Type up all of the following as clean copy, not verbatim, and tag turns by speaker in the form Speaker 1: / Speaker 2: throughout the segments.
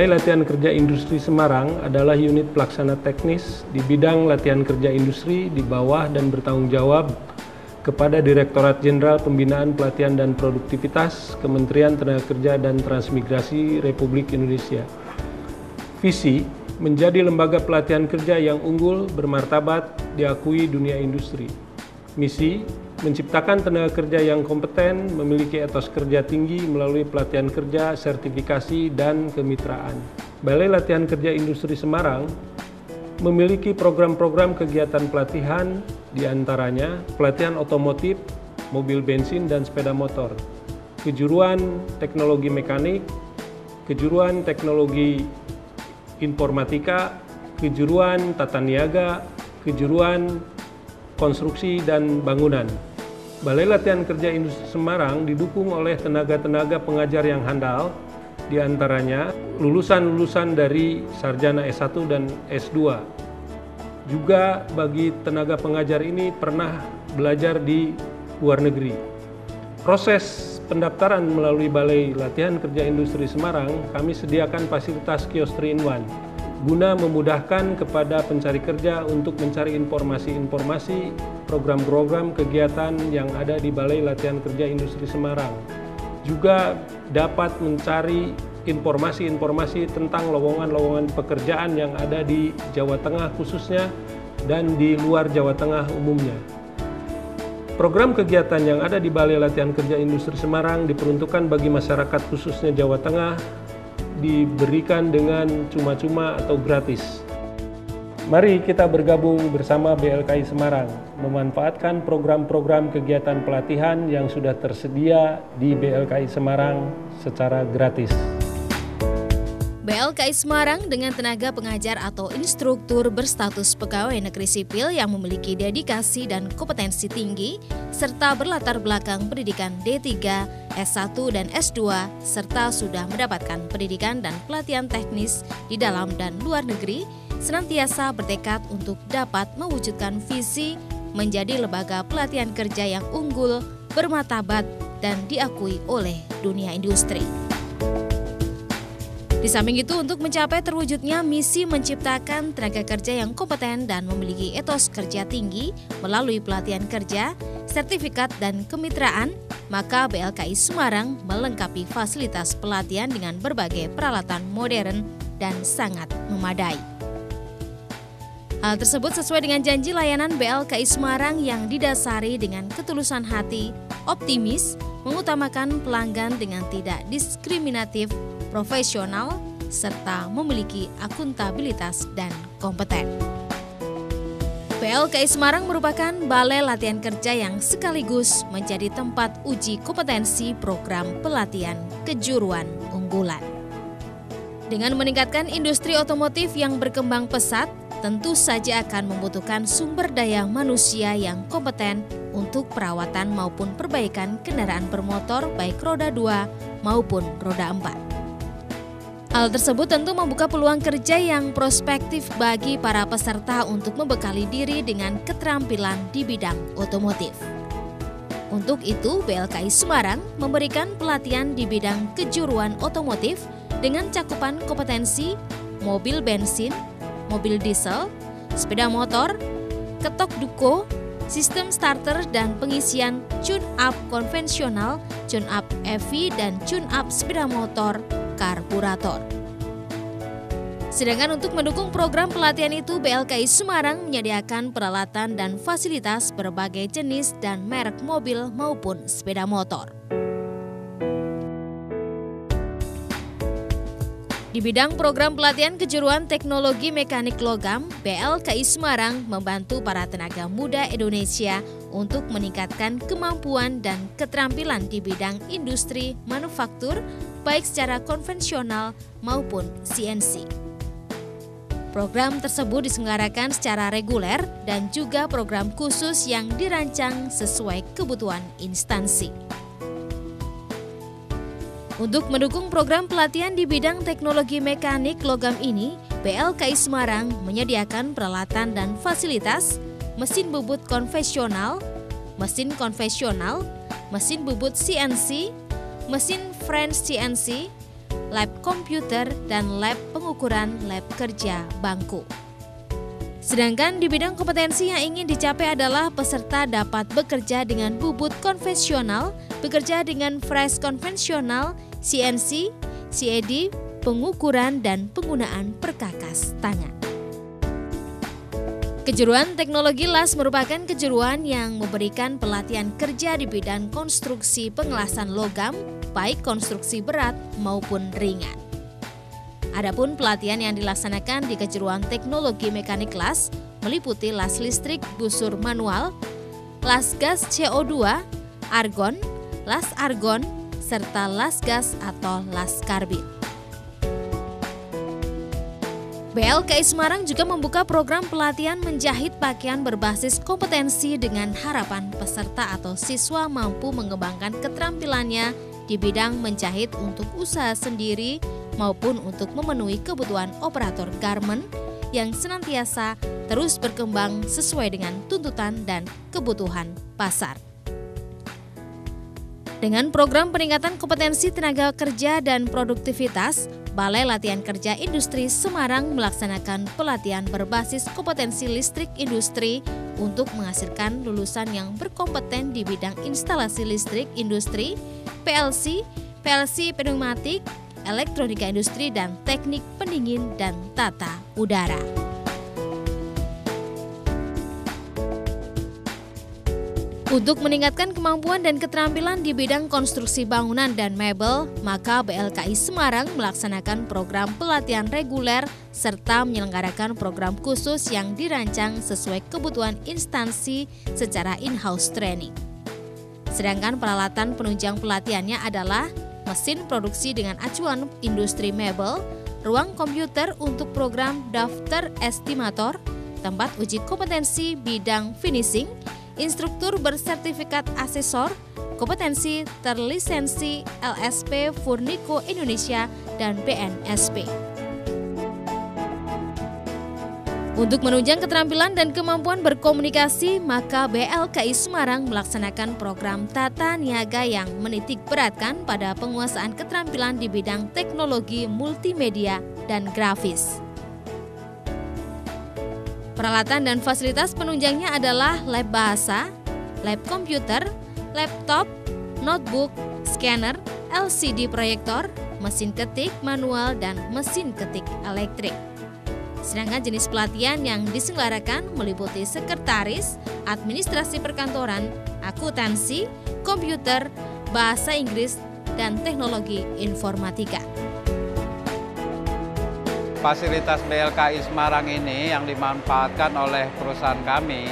Speaker 1: Balai Latihan Kerja Industri Semarang adalah unit pelaksana teknis di bidang latihan kerja industri di bawah dan bertanggung jawab kepada Direktorat Jenderal Pembinaan Pelatihan dan Produktivitas Kementerian Tenaga Kerja dan Transmigrasi Republik Indonesia. Visi menjadi lembaga pelatihan kerja yang unggul, bermartabat, diakui dunia industri. Misi menciptakan tenaga kerja yang kompeten, memiliki etos kerja tinggi melalui pelatihan kerja, sertifikasi, dan kemitraan. Balai Latihan Kerja Industri Semarang memiliki program-program kegiatan pelatihan, diantaranya pelatihan otomotif, mobil bensin, dan sepeda motor, kejuruan teknologi mekanik, kejuruan teknologi informatika, kejuruan tata niaga, kejuruan konstruksi dan bangunan. Balai Latihan Kerja Industri Semarang didukung oleh tenaga-tenaga pengajar yang handal, diantaranya lulusan-lulusan dari sarjana S1 dan S2. Juga bagi tenaga pengajar ini pernah belajar di luar negeri. Proses pendaftaran melalui Balai Latihan Kerja Industri Semarang, kami sediakan fasilitas kios 3-in-1 guna memudahkan kepada pencari kerja untuk mencari informasi-informasi program-program kegiatan yang ada di Balai Latihan Kerja Industri Semarang. Juga dapat mencari informasi-informasi tentang lowongan-lowongan pekerjaan yang ada di Jawa Tengah khususnya dan di luar Jawa Tengah umumnya. Program kegiatan yang ada di Balai Latihan Kerja Industri Semarang diperuntukkan bagi masyarakat khususnya Jawa Tengah, diberikan dengan cuma-cuma atau gratis. Mari kita bergabung bersama BLKI Semarang, memanfaatkan program-program kegiatan pelatihan yang sudah tersedia di BLKI Semarang secara gratis.
Speaker 2: BLKI Semarang dengan tenaga pengajar atau instruktur berstatus pegawai negeri sipil yang memiliki dedikasi dan kompetensi tinggi, serta berlatar belakang pendidikan D3, S1, dan S2, serta sudah mendapatkan pendidikan dan pelatihan teknis di dalam dan luar negeri, senantiasa bertekad untuk dapat mewujudkan visi menjadi lembaga pelatihan kerja yang unggul, bermartabat, dan diakui oleh dunia industri. Di samping itu, untuk mencapai terwujudnya misi menciptakan tenaga kerja yang kompeten dan memiliki etos kerja tinggi melalui pelatihan kerja, sertifikat, dan kemitraan, maka BLKI Semarang melengkapi fasilitas pelatihan dengan berbagai peralatan modern dan sangat memadai. Hal tersebut sesuai dengan janji layanan BLKI Semarang yang didasari dengan ketulusan hati, optimis, mengutamakan pelanggan dengan tidak diskriminatif, profesional, serta memiliki akuntabilitas dan kompeten. BLKI Semarang merupakan balai latihan kerja yang sekaligus menjadi tempat uji kompetensi program pelatihan kejuruan unggulan. Dengan meningkatkan industri otomotif yang berkembang pesat, tentu saja akan membutuhkan sumber daya manusia yang kompeten untuk perawatan maupun perbaikan kendaraan bermotor baik roda 2 maupun roda 4. Hal tersebut tentu membuka peluang kerja yang prospektif bagi para peserta untuk membekali diri dengan keterampilan di bidang otomotif. Untuk itu, BLKI Semarang memberikan pelatihan di bidang kejuruan otomotif dengan cakupan kompetensi mobil bensin, mobil diesel, sepeda motor, ketok duko, sistem starter dan pengisian tune-up konvensional, tune-up EV, dan tune-up sepeda motor karburator. Sedangkan untuk mendukung program pelatihan itu, BLKI Semarang menyediakan peralatan dan fasilitas berbagai jenis dan merek mobil maupun sepeda motor. Di bidang program pelatihan kejuruan teknologi mekanik logam, BLKI Semarang membantu para tenaga muda Indonesia untuk meningkatkan kemampuan dan keterampilan di bidang industri manufaktur, baik secara konvensional maupun CNC. Program tersebut diselenggarakan secara reguler dan juga program khusus yang dirancang sesuai kebutuhan instansi. Untuk mendukung program pelatihan di bidang teknologi mekanik logam ini, BLKI Semarang menyediakan peralatan dan fasilitas mesin bubut konvensional, mesin konvensional, mesin bubut CNC, mesin French CNC, lab komputer, dan lab pengukuran lab kerja bangku. Sedangkan di bidang kompetensi yang ingin dicapai adalah peserta dapat bekerja dengan bubut konvensional, bekerja dengan fresh konvensional, CNC, CAD, pengukuran, dan penggunaan perkakas tangan. Kejuruan teknologi LAS merupakan kejuruan yang memberikan pelatihan kerja di bidang konstruksi pengelasan logam, baik konstruksi berat maupun ringan. Adapun pelatihan yang dilaksanakan di kejuruan teknologi mekanik LAS meliputi las listrik busur manual, las gas CO2, argon, las argon, serta las gas atau las karbit. BLKI Semarang juga membuka program pelatihan menjahit pakaian berbasis kompetensi dengan harapan peserta atau siswa mampu mengembangkan keterampilannya di bidang menjahit untuk usaha sendiri maupun untuk memenuhi kebutuhan operator garment yang senantiasa terus berkembang sesuai dengan tuntutan dan kebutuhan pasar. Dengan program peningkatan kompetensi tenaga kerja dan produktivitas, Balai Latihan Kerja Industri Semarang melaksanakan pelatihan berbasis kompetensi listrik industri untuk menghasilkan lulusan yang berkompeten di bidang instalasi listrik industri, PLC, PLC pneumatik, elektronika industri, dan teknik pendingin dan tata udara. Untuk meningkatkan kemampuan dan keterampilan di bidang konstruksi bangunan dan mebel, maka BLKI Semarang melaksanakan program pelatihan reguler serta menyelenggarakan program khusus yang dirancang sesuai kebutuhan instansi secara in-house training. Sedangkan peralatan penunjang pelatihannya adalah mesin produksi dengan acuan industri mebel, ruang komputer untuk program daftar estimator, tempat uji kompetensi bidang finishing, instruktur bersertifikat asesor, kompetensi terlisensi LSP Furnico Indonesia, dan BNSP. Untuk menunjang keterampilan dan kemampuan berkomunikasi, maka BLKI Semarang melaksanakan program tata niaga yang menitik beratkan pada penguasaan keterampilan di bidang teknologi multimedia dan grafis. Peralatan dan fasilitas penunjangnya adalah lab bahasa, lab komputer, laptop, notebook, scanner, LCD proyektor, mesin ketik manual, dan mesin ketik elektrik. Sedangkan jenis pelatihan yang diselenggarakan meliputi sekretaris, administrasi perkantoran, akuntansi, komputer, bahasa Inggris, dan teknologi informatika.
Speaker 3: Fasilitas BLKI Semarang ini yang dimanfaatkan oleh perusahaan kami,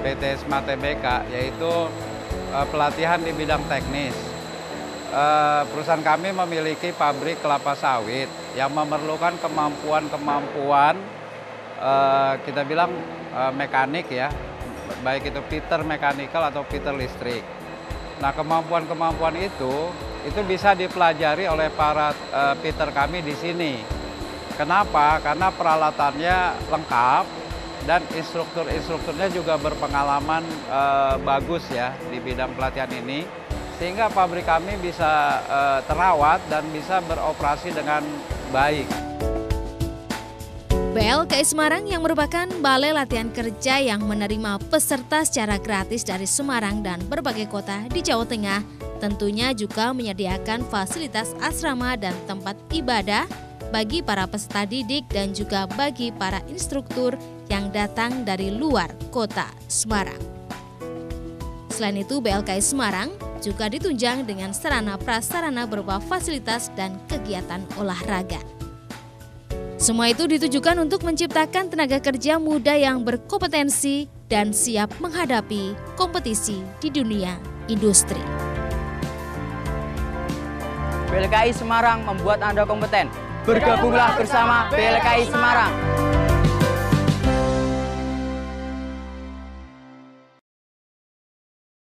Speaker 3: PT SMA Tbk, yaitu pelatihan di bidang teknis. Perusahaan kami memiliki pabrik kelapa sawit yang memerlukan kemampuan-kemampuan, kita bilang mekanik ya, baik itu fitter mechanical atau fitter listrik. Nah, kemampuan-kemampuan itu bisa dipelajari oleh para fitter kami di sini. Kenapa? Karena peralatannya lengkap dan instrukturnya juga berpengalaman bagus ya di bidang pelatihan ini, sehingga pabrik kami bisa terawat dan bisa beroperasi dengan baik.
Speaker 2: BLKI Semarang yang merupakan balai latihan kerja yang menerima peserta secara gratis dari Semarang dan berbagai kota di Jawa Tengah, tentunya juga menyediakan fasilitas asrama dan tempat ibadah bagi para peserta didik dan juga bagi para instruktur yang datang dari luar kota Semarang. Selain itu, BLKI Semarang juga ditunjang dengan sarana prasarana berupa fasilitas dan kegiatan olahraga. Semua itu ditujukan untuk menciptakan tenaga kerja muda yang berkompetensi dan siap menghadapi kompetisi di dunia industri.
Speaker 4: BLKI Semarang membuat Anda kompeten. Bergabunglah bersama BLKI Semarang.